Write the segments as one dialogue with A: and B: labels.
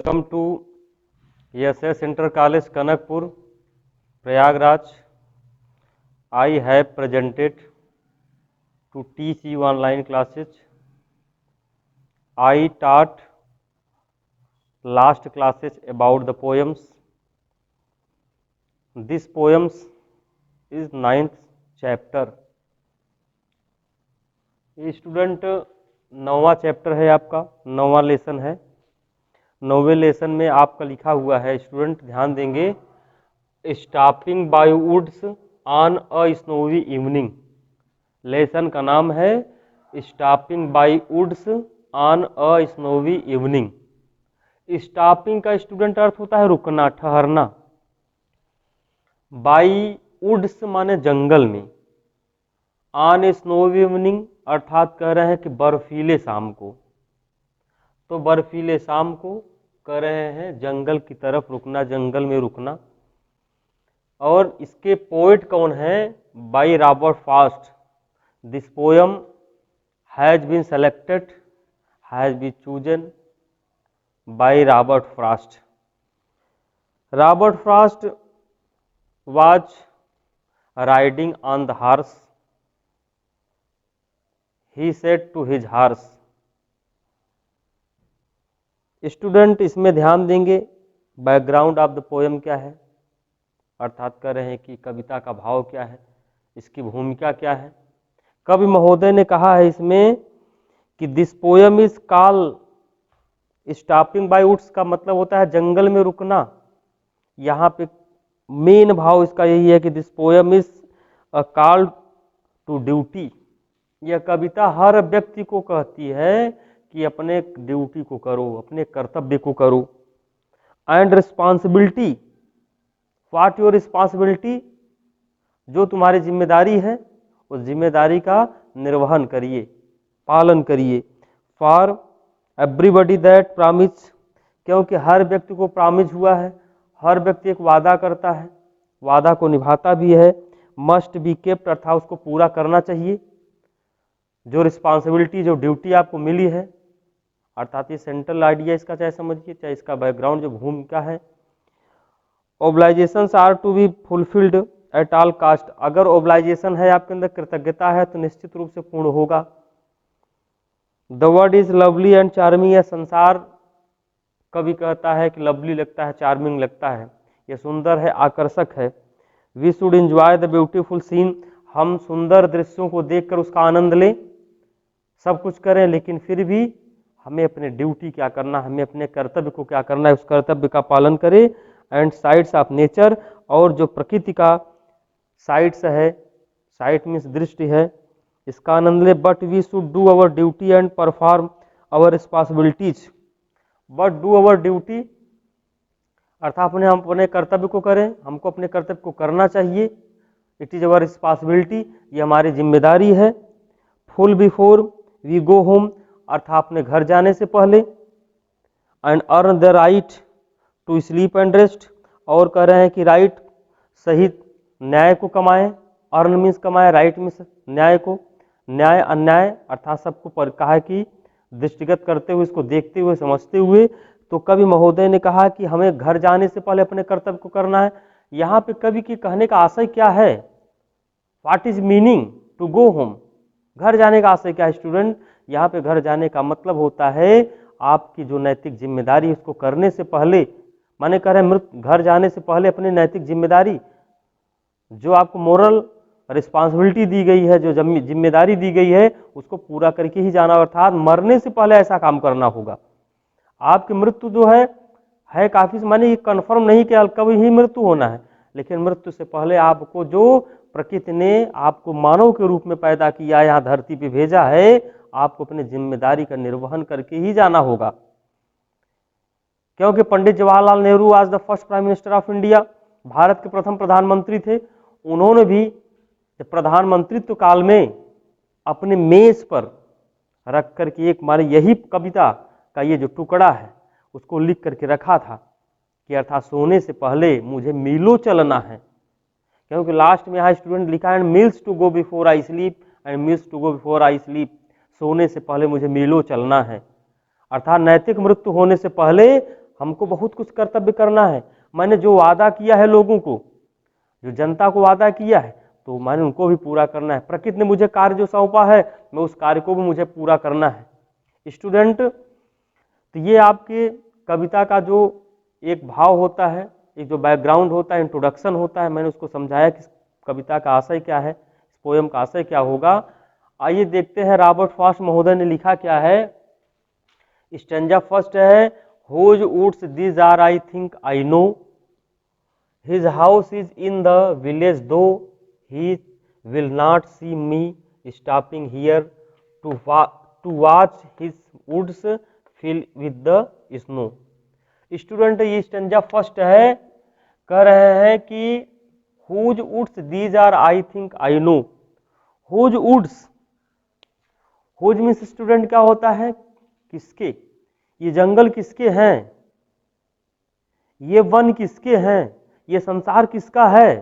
A: Welcome to ESS Inter College Kanakpur, Prayagraj. I have presented to teach you online classes. I taught last classes about the poems. This poems is 9th chapter. ये student 9वां chapter है, आपका 9वां lesson है। 9वें lesson में आपका लिखा हुआ है, student ध्यान देंगे, stopping by woods on a snowy evening. Lesson का नाम है stopping by woods on a snowy evening. Stopping का स्टूडेंट अर्थ होता है रुकना, ठहरना। बाय वुड्स माने जंगल में, ऑन ए स्नोवी इवनिंग अर्थात कह रहे हैं कि बर्फीले शाम को। तो बर्फीले शाम को कह रहे हैं जंगल की तरफ रुकना, जंगल में रुकना। और इसके पोएट कौन है? By Robert Frost. This poem has been selected, has been chosen by Robert Frost. Robert Frost was riding on the horse. He said to his horse। Student इसमें ध्यान देंगे, बैकग्राउंड ऑफ द पोएम क्या है, अर्थात कह रहे हैं कि कविता का भाव क्या है, इसकी भूमिका क्या है। कवि महोदय ने कहा है इसमें कि this poem is call stopping by woods का मतलब होता है जंगल में रुकना। यहाँ पे मेन भाव इसका यही है कि this poem is a call to duty. यह कविता हर व्यक्ति को कहती है कि अपने ड्यूटी को करो, अपने कर्तव्य को करो। And responsibility, what your responsibility, जो तुम्हारी जिम्मेदारी है उस जिम्मेदारी का निर्वहन करिए, पालन करिए। फॉर एवरीबडी दैट प्रॉमिस, क्योंकि हर व्यक्ति को प्रॉमिस हुआ है, हर व्यक्ति एक वादा करता है, वादा को निभाता भी है। मस्ट बी केप्ट अर्थात उसको पूरा करना चाहिए। जो रिस्पॉन्सिबिलिटी, जो ड्यूटी आपको मिली है, अर्थात ये सेंट्रल आइडिया इसका, चाहे समझिए चाहे इसका बैकग्राउंड जो भूमिका है। Obligations are to be fulfilled at all cost. अगर ओब्लाइजेशन है, आपके अंदर कृतज्ञता है, तो निश्चित रूप से पूर्ण होगा। The word is lovely and charming. यह संसार कभी कहता है कि लवली लगता है, चार्मिंग लगता है, यह सुंदर है, आकर्षक है। We should enjoy the beautiful scene. हम सुंदर दृश्यों को देखकर उसका आनंद लें, सब कुछ करें, लेकिन फिर भी हमें अपने ड्यूटी क्या करना, हमें अपने कर्तव्य को क्या करना है, उस कर्तव्य का पालन करें। एंड साइट्स ऑफ नेचर, और जो प्रकृति का साइट्स है, साइट मीन्स दृष्टि है, इसका आनंद ले। But we should do our duty and perform our responsibilities. But do our duty अर्थात हम अपने कर्तव्य को करें, हमको अपने कर्तव्य को करना चाहिए। इट इज अवर रिस्पॉन्सिबिलिटी, ये हमारी जिम्मेदारी है। Full before we go home, अर्थात अपने घर जाने से पहले। And earn the right to sleep and rest, और कह रहे हैं कि राइट सहित न्याय को कमाएं। अर्न मीन्स कमाएं, राइट मीन्स न्याय को। न्याय अन्याय अर्थात सबको कहा है कि दृष्टिगत करते हुए, इसको देखते हुए, समझते हुए। तो कवि महोदय ने कहा कि हमें घर जाने से पहले अपने कर्तव्य को करना है। यहाँ पे कवि के कहने का आशय क्या है? What is meaning to go home? घर जाने का आशय क्या है स्टूडेंट? यहाँ पे घर जाने का मतलब होता है आपकी जो नैतिक जिम्मेदारी, उसको करने से पहले, माने कह रहे हैं घर जाने से पहले अपनी नैतिक जिम्मेदारी, जो आपको मोरल रिस्पॉन्सिबिलिटी दी गई है, जो जिम्मेदारी दी गई है, उसको पूरा करके ही जाना। अर्थात मरने से पहले ऐसा काम करना होगा। आपकी मृत्यु जो है काफी, माने ये कन्फर्म नहीं कि कभी ही मृत्यु होना है, लेकिन मृत्यु से पहले आपको जो प्रकृति ने आपको मानव के रूप में पैदा किया, यहाँ धरती पे भेजा है, आपको अपनी जिम्मेदारी का निर्वहन करके ही जाना होगा। क्योंकि पंडित जवाहरलाल नेहरू आज the first prime minister of India, Bharat के प्रथम प्रधानमंत्री थे। उन्होंने भी प्रधानमंत्रित्व काल में अपने मेज पर रख करके एक, माने यही कविता का ये जो टुकड़ा है उसको लिख करके रखा था कि अर्थात सोने से पहले मुझे मीलों चलना है। क्योंकि लास्ट में यहाँ स्टूडेंट लिखा है miles to go before I sleep and miles to go before I sleep. सोने से पहले मुझे मीलों चलना है, अर्थात नैतिक मृत्यु होने से पहले हमको बहुत कुछ कर्तव्य करना है। मैंने जो वादा किया है लोगों को, जो जनता को वादा किया है, तो मैंने उनको भी पूरा करना है। प्रकृति ने मुझे कार्य जो सौंपा है, मैं उस कार्य को भी मुझे पूरा करना है। स्टूडेंट, तो ये आपके कविता का जो एक भाव होता है, एक जो बैकग्राउंड होता है, इंट्रोडक्शन होता है, मैंने उसको समझाया कि कविता का आशय क्या है, इस पोएम का आशय क्या होगा। आइए देखते हैं रॉबर्ट फ्रॉस्ट महोदय ने लिखा क्या है। स्टैंजा फर्स्ट है, whose woods these are I think I know, his house is in the village though he will not see me stopping here to watch his woods fill with the snow. Student, ये stanza first है, कह रहे हैं कि whose woods these are I think I know. Whose woods, whose means student क्या होता है, किसके, ये जंगल किसके हैं, ये वन किसके हैं, ये संसार किसका है।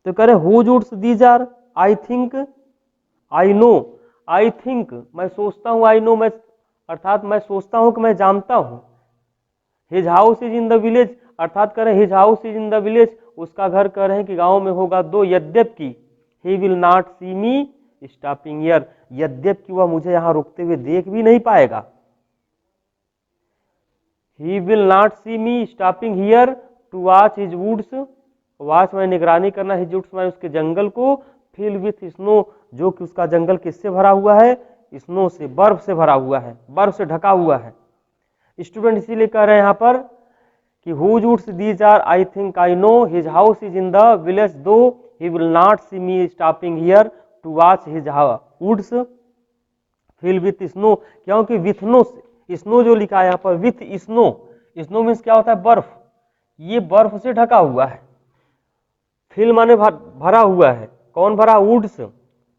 A: तो कह रहे whose woods these are I think I know. I think मैं सोचता हूं, आई नो मैं अर्थात मैं सोचता हूं कि मैं जानता हूं। His house is in the village, अर्थात कह रहे his house is in the village, उसका घर कह रहे हैं कि गांव में होगा दो, यद्यपि he will not see me stopping here, यद्यपि वह मुझे यहां रुकते हुए देख भी नहीं पाएगा। He will not see me stopping here to watch his woods, watch में निगरानी करना, हिज वुड्स में उसके जंगल को, फिल विथ स्नो, जो कि उसका जंगल किससे भरा हुआ है, स्नो से, बर्फ से भरा हुआ है, बर्फ से ढका हुआ है। स्टूडेंट इसीलिए कह रहे हैं यहाँ पर कि whose woods these are I think I know, his house is in the village though he will not see me stopping here to watch his woods fill with snow, क्योंकि विथ नो, स्नो जो लिखा है यहाँ पर with snow, snow means क्या होता है, बर्फ, ये बर्फ से ढका हुआ है। फिल माने भरा हुआ है, कौन भरा, वुड्स,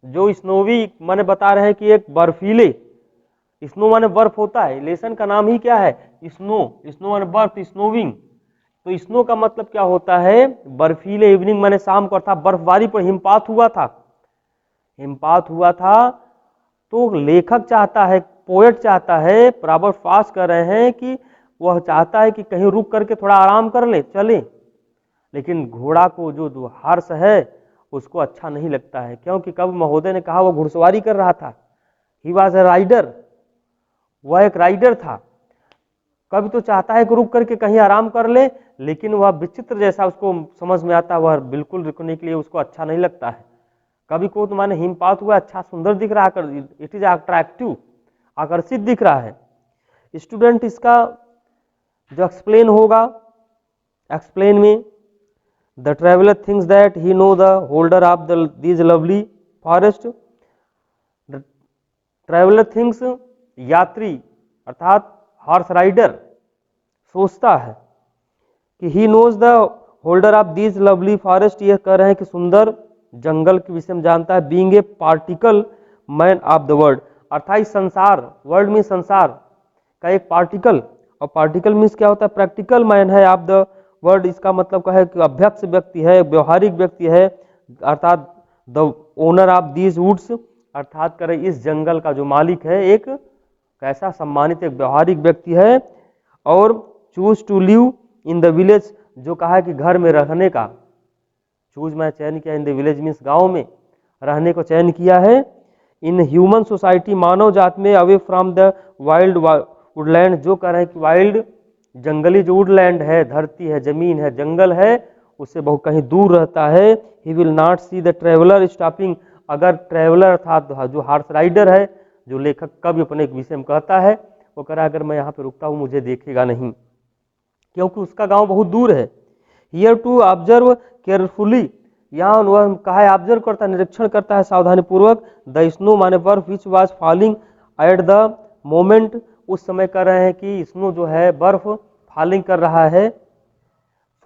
A: जो स्नोवी माने बता रहे हैं कि एक बर्फीले, स्नो माने बर्फ होता है, लेसन का नाम ही क्या है, स्नो, स्नो माने बर्फ, स्नोविंग। तो स्नो का मतलब क्या होता है, बर्फीले, इवनिंग माने शाम को, अर्थात बर्फबारी पर हिमपात हुआ था, हिमपात हुआ था। तो लेखक चाहता है, पोएट चाहता है, रॉबर्ट फ्रॉस्ट कह रहे हैं कि वह चाहता है कि कहीं रुक करके थोड़ा आराम कर ले, चले, लेकिन घोड़ा को जो हर्ष है उसको अच्छा नहीं लगता है, क्योंकि कब महोदय ने कहा वो घुड़सवारी कर रहा था, ही वॉज ए राइडर, वह एक राइडर था। कभी तो चाहता है कि रुक करके कहीं आराम कर ले, लेकिन वह विचित्र जैसा उसको समझ में आता है, वह बिल्कुल रुकने के लिए उसको अच्छा नहीं लगता है। कभी को तो माने हिमपात हुआ, अच्छा सुंदर दिख रहा है, इट इज अट्रैक्टिव, आकर्षित दिख रहा है। स्टूडेंट, इसका जो एक्सप्लेन होगा, एक्सप्लेन में the traveller thinks that he know the holder of these lovely forest. Traveller thinks, यात्री अर्थात हॉर्स राइडर सोचता है कि he knows the holder of these lovely forest, ये कह रहे हैं कि सुंदर जंगल के विषय में जानता है, being a particle man of the world, अर्थात संसार, वर्ल्ड में संसार का एक पार्टिकल, और पार्टिकल मीन्स क्या होता है, प्रैक्टिकल मैन है ऑफ द वर्ल्ड, इसका मतलब क्या है कि अभ्यक्ष व्यक्ति है, व्यवहारिक व्यक्ति है, अर्थात the owner of these woods, अर्थात करें इस जंगल का जो मालिक है एक कैसा सम्मानित, एक व्यवहारिक व्यक्ति है। और choose to live in the village, जो कहा है कि घर में रहने का, चूज मैं चयन किया, इन द विलेज मीन्स गांव में रहने को चयन किया है। इन ह्यूमन सोसाइटी, मानव जात में, away from the wild Woodland, जो कह रहे हैं कि वाइल्ड जंगली जो वुडलैंड है, धरती है, जमीन है, जंगल है, उससे बहुत कहीं दूर रहता है। ही will not see the traveller stopping, अगर ट्रेवलर था जो हॉर्स राइडर है, जो लेखक कवि अपने विषय में कहता है, वो कह रहा है अगर मैं यहाँ पे रुकता हूँ मुझे देखेगा नहीं, क्योंकि उसका गांव बहुत दूर है। हियर टू ऑब्जर्व केयरफुली, यहाँ वह कहा है ऑब्जर्व करता है, निरीक्षण करता है सावधानी पूर्वक। द स्नो माने बर्फ which was falling at the moment, उस समय कर रहे हैं कि स्नो जो है बर्फ फॉलिंग कर रहा है,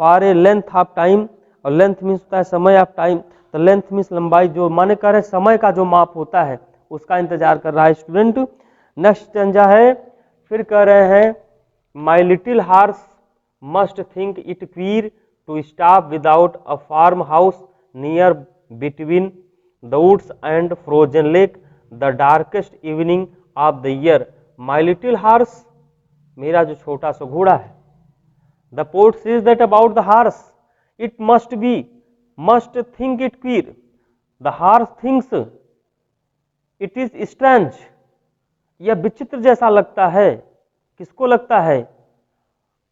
A: for a length of time, और लेंथ मीन्स होता है समय ऑफ टाइम, तो लेंथ मीन्स लंबाई, जो माने कर रहे समय का जो माप होता है उसका इंतजार कर रहा है स्टूडेंट। नेक्स्ट स्टेंजा है, फिर कह रहे हैं my little horse must think it queer to stop without a farm house near between the woods and frozen lake the darkest evening of the year. My little horse मेरा जो छोटा सा घोड़ा है। The poet says that about the horse, it must think it queer, the horse thinks it is strange, यह विचित्र जैसा लगता है। किसको लगता है?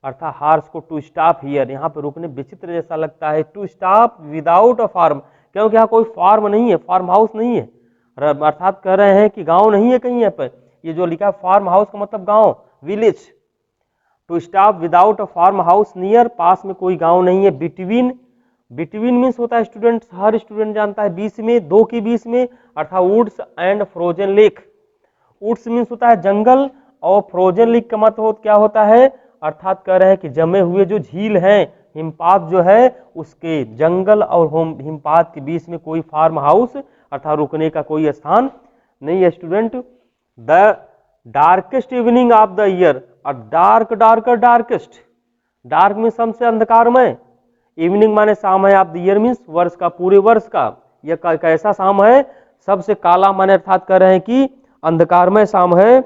A: अर्थात हार्स को। टू स्टॉप हियर, यहाँ पे रुकने विचित्र जैसा लगता है। To stop without a farm, क्योंकि यहाँ कोई फार्म नहीं है, फार्म हाउस नहीं है। अर्थात कह रहे हैं कि गांव नहीं है कहीं यहाँ पर। ये जो लिखा है फार्म हाउस का मतलब गांव, village. To stop without a farm house near, पास में कोई गांव नहीं है। बिटवीन, बिटवीन मीन्स होता है स्टूडेंट, हर स्टूडेंट जानता है बीच में, दो के बीच में, अर्थात woods and frozen lake. Woods means होता है जंगल, और फ्रोजन लेक का मतलब क्या होता है? अर्थात कह रहे हैं कि जमे हुए जो झील हैं, हिमपात जो है, उसके जंगल और हिमपात के बीच में कोई फार्म हाउस अर्थात रुकने का कोई स्थान नहीं है student. The darkest evening of the year, dark darker darkest, dark में सबसे अंधकारमय, इवनिंग माने शाम है, ऑफ द ईयर मीन्स वर्ष का, पूरे वर्ष का। यह कैसा शाम है? सबसे काला माने अर्थात कह रहे हैं कि अंधकारमय शाम है।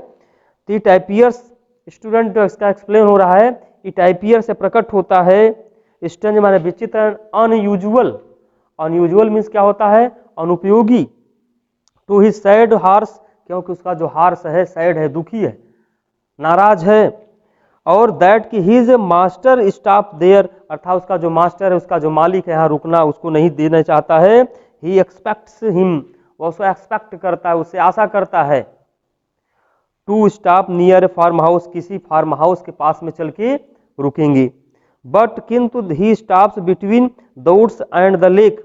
A: इट अपीयर्स, स्टूडेंट इसका एक्सप्लेन हो रहा है, इट अपीयर से प्रकट होता है, स्ट्रेंज माने विचित्र, अनयूजुअल, अनयूजुअल मीन्स क्या होता है? अनुपयोगी। टू हिज सैड हार्स, क्योंकि उसका जो हार्स है सैड है, दुखी है, नाराज है। और दैट कि हिज मास्टर स्टॉप देयर, अर्थात उसका जो मास्टर है, उसका जो मालिक है, यहाँ रुकना उसको नहीं देना चाहता है। ही एक्सपेक्ट्स हिम, वो उसको एक्सपेक्ट करता है, उससे आशा करता है। To stop near farm house, किसी फार्म हाउस के पास में चल के रुकेंगे। बट किंतु he stops between the woods and the lake,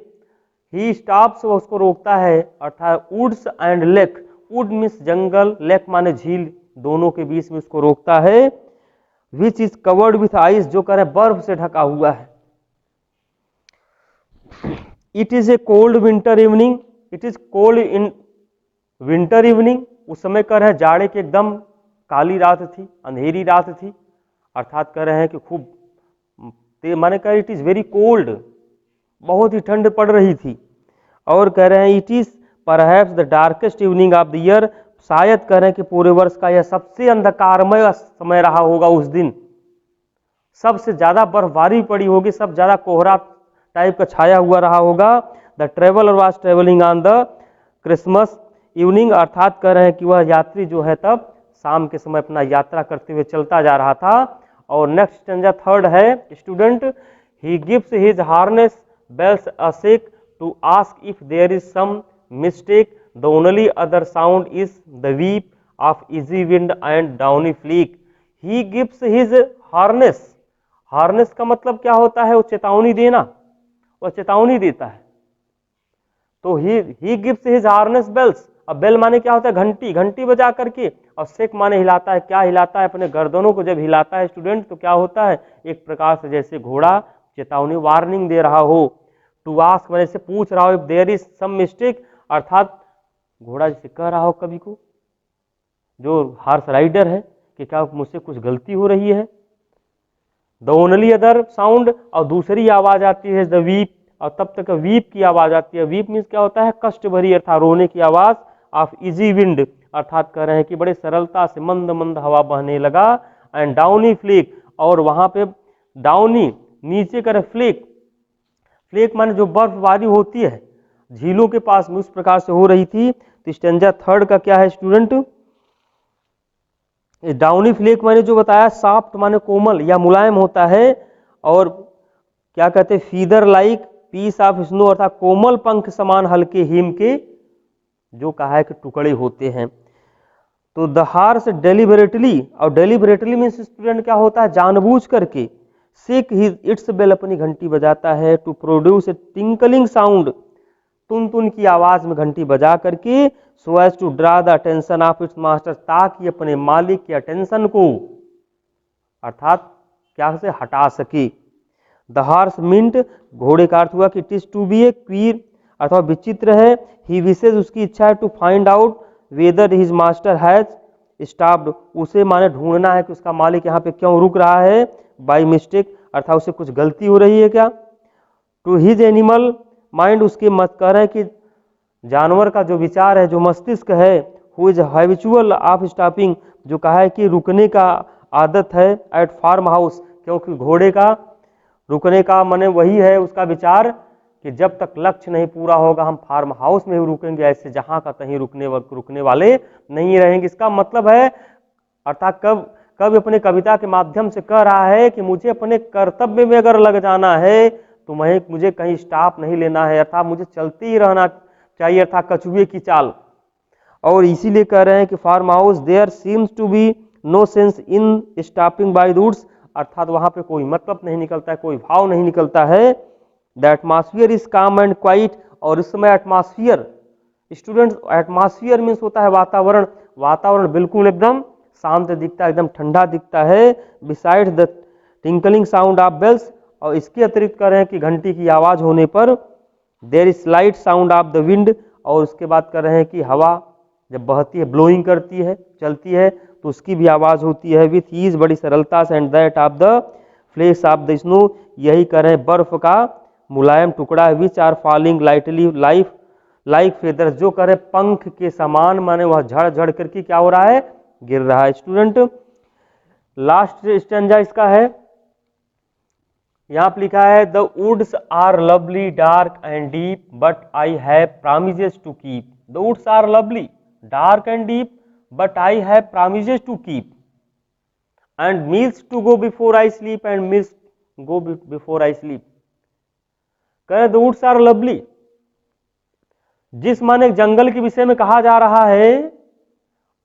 A: he stops, वो उसको रोकता है, अर्थात woods and lake, wood means जंगल, लेक माने झील, दोनों के बीच में उसको रोकता है। Which is covered with ice, जो कह रहे बर्फ से ढका हुआ है। It is a cold winter evening, it is cold in winter evening, उस समय कह रहे हैं जाड़े की एकदम काली रात थी, अंधेरी रात थी, अर्थात कह रहे हैं कि खूब माने कह रहे इट इज वेरी कोल्ड, बहुत ही ठंड पड़ रही थी। और कह रहे हैं it is perhaps the darkest evening of the year, शायद कह रहे हैं कि पूरे वर्ष का यह सबसे अंधकारमय समय रहा होगा उस दिन, सबसे ज्यादा बर्फबारी पड़ी होगी, सब ज्यादा कोहरा टाइप का छाया हुआ रहा होगा। The traveller was travelling on the Christmas evening, अर्थात कह रहे हैं कि वह यात्री जो है तब शाम के समय अपना यात्रा करते हुए चलता जा रहा था। और नेक्स्ट स्टेंजा थर्ड है student, he gives his harness bells a shake to ask if there is some mistake, the only other sound is the sweep of easy wind and downy flake. He gives his harness, harness का मतलब क्या होता है? वो चेतावनी देना, वो चेतावनी देता है। तो he gives his harness bells, अब बेल माने क्या होता है? घंटी, घंटी बजा करके, और शेक माने हिलाता है। क्या हिलाता है? अपने गर्दनों को जब हिलाता है स्टूडेंट तो क्या होता है? एक प्रकार से जैसे घोड़ा चेतावनी, वार्निंग दे रहा हो। टू आस्क माने से पूछ रहा हो, if there is some mistake, अर्थात घोड़ा जैसे कह रहा हो कभी को, जो हॉर्स राइडर है, कि क्या मुझसे कुछ गलती हो रही है। द ओनली अदर साउंड, और दूसरी आवाज आती है द वीप, और तब तक वीप की आवाज आती है। वीप मीन्स क्या होता है? कष्ट भरी अर्थात रोने की आवाज। ऑफ इजी विंड, अर्थात कह रहे हैं कि बड़े सरलता से मंद मंद हवा बहने लगा। एंड डाउनी फ्लेक, और वहां पे डाउनी नीचे करे फ्लेक, फ्लेक माने जो बर्फबारी होती है झीलों के पास में, उस प्रकार से हो रही थी। तो स्टेंजा थर्ड का क्या है स्टूडेंट? डाउनी फ्लेक मैंने जो बताया, सॉफ्ट माने कोमल या मुलायम होता है, और क्या कहते हैं? Feather like piece of snow, अर्थात कोमल पंख समान हल्के हिम के जो कहा है कि टुकड़े होते हैं। तो द हार्स डेलिबरेटली, और डेलिबरेटली मीन्स स्टूडेंट क्या होता है? जानबूझ करके। सिक हिज इट्स बेल, अपनी घंटी बजाता है। To produce a tinkling sound, तुन तुन की आवाज में घंटी बजा करके। So as to draw the attention of its master, ताकि अपने मालिक की अटेंशन को अर्थात क्या से हटा सके। द हार्स मिंट, घोड़े का अर्थ हुआ कि it is to be a queer, अथवा विचित्र है। ही विशेष, उसकी इच्छा है। To find out whether his master has stopped, उसे माने ढूंढना है कि उसका मालिक यहाँ पे क्यों रुक रहा है। बाई मिस्टेक, अर्थात उसे कुछ गलती हो रही है क्या। टू हिज एनिमल माइंड, उसके मत कह रहे कि जानवर का जो विचार है, जो मस्तिष्क है, who is habitual of stopping, जो कहा है कि रुकने का आदत है एट फार्म हाउस, क्योंकि घोड़े का रुकने का मन वही है उसका विचार कि जब तक लक्ष्य नहीं पूरा होगा हम फार्म हाउस में ही रुकेंगे, ऐसे जहां का तहीं रुकने वाले नहीं रहेंगे। इसका मतलब है अर्थात कब अपने कविता के माध्यम से कह रहा है कि मुझे अपने कर्तव्य में अगर लग जाना है तो मुझे कहीं स्टॉप नहीं लेना है, अर्थात मुझे चलते ही रहना चाहिए, अर्थात कछुए की चाल। और इसीलिए कह रहे हैं कि farmhouse there seems to be no sense in stopping by routes, अर्थात वहां पे कोई मतलब नहीं निकलता है, कोई भाव नहीं निकलता है। द एटमॉस्फियर इज काम एंड क्वाइट, और इस समय एटमॉस्फियर, स्टूडेंट्स एटमॉस्फियर मीन्स होता है वातावरण, वातावरण बिल्कुल एकदम शांत दिखता है, एकदम ठंडा दिखता है। Beside the tinkling sound of bells, और इसके अतिरिक्त कर रहे हैं कि घंटी की आवाज होने पर there is slight sound of the wind, और उसके बाद कर रहे हैं कि हवा जब बहती है, ब्लोइंग करती है, चलती है, तो उसकी भी आवाज होती है। विथ ईज, बड़ी सरलता से, and that of the flakes of the snow, यही कर रहे हैं बर्फ का मुलायम टुकड़ा है। Which are falling lightly like feathers, जो करे पंख के समान, माने वह झड़ झड़ करके क्या हो रहा है, गिर रहा है। स्टूडेंट लास्ट स्टेंजा इसका है, यहां पर लिखा है the woods are lovely dark and deep but I have promises to keep. The woods are lovely dark and deep but I have promises to keep, and miles to go before I sleep, and miles go before I sleep. कह the woods are lovely, जिस माने जंगल के विषय में कहा जा रहा है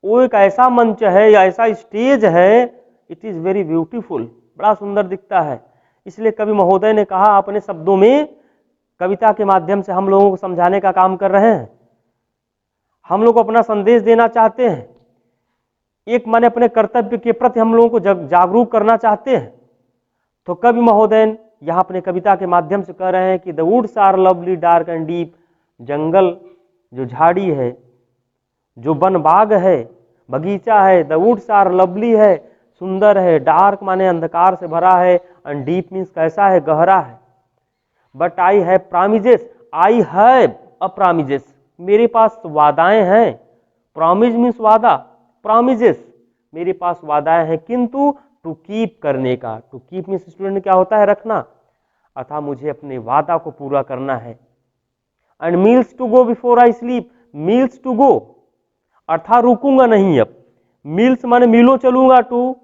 A: वो एक ऐसा मंच है या ऐसा स्टेज है, इट इज वेरी ब्यूटीफुल, बड़ा सुंदर दिखता है। इसलिए कवि महोदय ने कहा अपने शब्दों में कविता के माध्यम से हम लोगों को समझाने का काम कर रहे हैं, हम लोग को अपना संदेश देना चाहते हैं, एक माने अपने कर्तव्य के प्रति हम लोगों को जागरूक करना चाहते हैं। तो कवि महोदय यहाँ अपने कविता के माध्यम से कह रहे हैं कि the woods are lovely dark and deep, जंगल जो झाड़ी है, जो वन बाग है, बगीचा है, द वुड्स आर लवली है, सुंदर है, डार्क माने अंधकार से भरा है, एंड डीप मीन्स कैसा है, गहरा है। But I have promises, I have a promises, मेरे पास वादाएं हैं, प्रॉमिस मीन्स वादा, प्रॉमिसेस मेरे पास वादाएं हैं, किंतु टू कीप करने का, टू कीप मीन्स स्टूडेंट क्या होता है, रखना, अर्थात मुझे अपने वादा को पूरा करना है। And miles to go before I sleep, miles to go अर्थात रुकूंगा नहीं, अब मील्स माने मीलों चलूंगा, to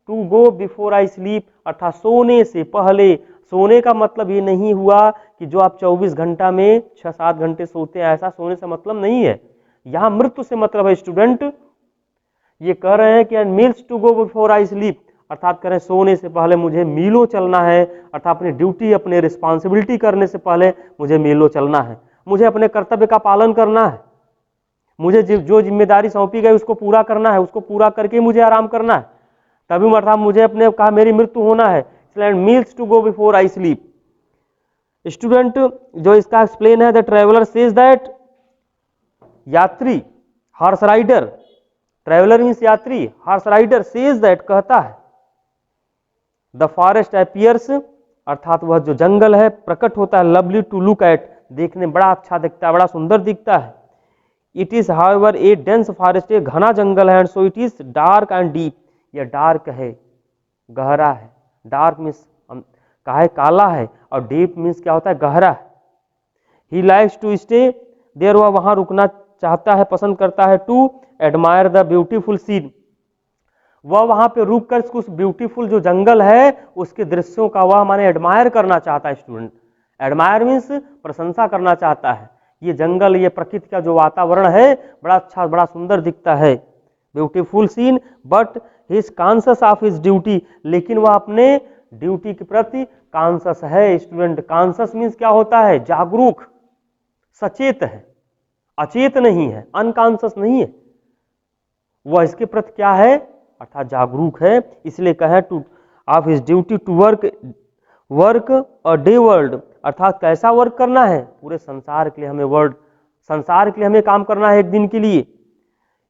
A: go before I sleep अर्थात सोने से पहले। सोने का मतलब ये नहीं हुआ कि जो आप 24 घंटा में 6-7 घंटे सोते हैं, ऐसा सोने से मतलब नहीं है, यहां मृत्यु से मतलब है। स्टूडेंट ये कह रहे हैं कि miles to go before I sleep, अर्थात कह रहे हैं सोने से पहले मुझे मीलों चलना है, अर्थात अपनी ड्यूटी, अपने रिस्पॉन्सिबिलिटी करने से पहले मुझे मीलों चलना है, मुझे अपने कर्तव्य का पालन करना है, मुझे जो जिम्मेदारी सौंपी गई उसको पूरा करना है, उसको पूरा करके मुझे आराम करना है, तभी अर्थात मुझे अपने कहा मेरी मृत्यु होना है। इसलिए miles to go before I sleep. Student जो इसका एक्सप्लेन है, द ट्रेवलर सेज दैट, यात्री हॉर्स राइडर, ट्रेवलर मीन्स यात्री, हॉर्स राइडर सेज दैट कहता है, द फॉरेस्ट अपीयर्स अर्थात वह जो जंगल है प्रकट होता है, लवली टू लुक एट देखने बड़ा अच्छा दिखता है, बड़ा सुंदर दिखता है। It is however A dense forest, एक घना जंगल है, and so it is dark and deep, यह डार्क है, गहरा है, डार्क मीन्स कहा है काला है, और डीप मीन्स क्या होता है, गहरा है। He likes to stay there, वह वहां रुकना चाहता है, पसंद करता है। To admire the beautiful scene, वह वहां पे रुक कर उस ब्यूटीफुल जो जंगल है उसके दृश्यों का वह माने एडमायर करना चाहता है। स्टूडेंट एडमायर मीन्स प्रशंसा करना चाहता है, ये जंगल, ये प्रकृति का जो वातावरण है बड़ा अच्छा, बड़ा सुंदर दिखता है, beautiful scene. But he is conscious of his duty, लेकिन वह अपने ड्यूटी के प्रति कॉन्शियस है। स्टूडेंट कॉन्शियस मीन्स क्या होता है, जागरूक, सचेत है, अचेत नहीं है, अनकॉन्शियस नहीं है, वह इसके प्रति क्या है, अर्थात जागरूक है। इसलिए कहे to of his duty to work a day world, अर्थात कैसा वर्क करना है, पूरे संसार के लिए हमें वर्ल्ड, संसार के लिए हमें काम करना है एक दिन के लिए।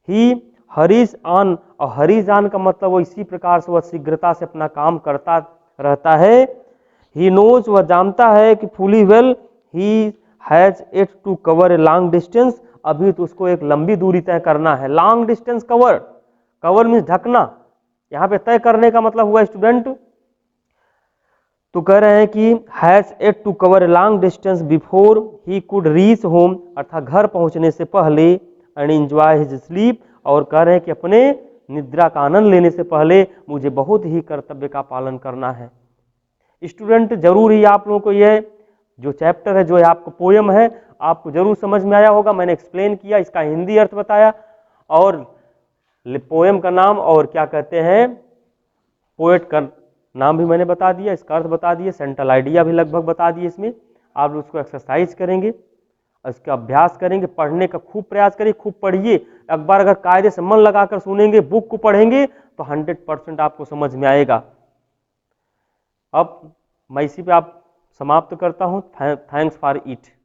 A: ही हरीज ऑन, और हरीज ऑन का मतलब वो इसी प्रकार से वह शीघ्रता से अपना काम करता रहता है। ही नोज, वह जानता है कि fully well he has it to cover a long distance, अभी तो उसको एक लंबी दूरी तय करना है। Long distance cover, cover means ढकना, यहाँ पे तय करने का मतलब हुआ स्टूडेंट, तो कह रहे हैं कि has at to cover a long distance before he could reach home, अर्थात घर पहुंचने से पहले, एंड एंजॉय हिज स्लीप, और कह रहे हैं कि अपने निद्रा का आनंद लेने से पहले मुझे बहुत ही कर्तव्य का पालन करना है। स्टूडेंट जरूर ही आप लोगों को यह जो चैप्टर है, जो आपको पोयम है, आपको जरूर समझ में आया होगा। मैंने एक्सप्लेन किया, इसका हिंदी अर्थ बताया, और पोयम का नाम और क्या कहते हैं पोएट का नाम भी मैंने बता दिया, इसका अर्थ बता दिया, सेंट्रल आइडिया भी लगभग बता दिए। इसमें आप लोग उसको एक्सरसाइज करेंगे, इसका अभ्यास करेंगे, पढ़ने का खूब प्रयास करिए, खूब पढ़िए। एक बार अगर कायदे से मन लगाकर सुनेंगे, बुक को पढ़ेंगे, तो 100% आपको समझ में आएगा। अब मैं इसी पे आप समाप्त करता हूँ। Thanks for it.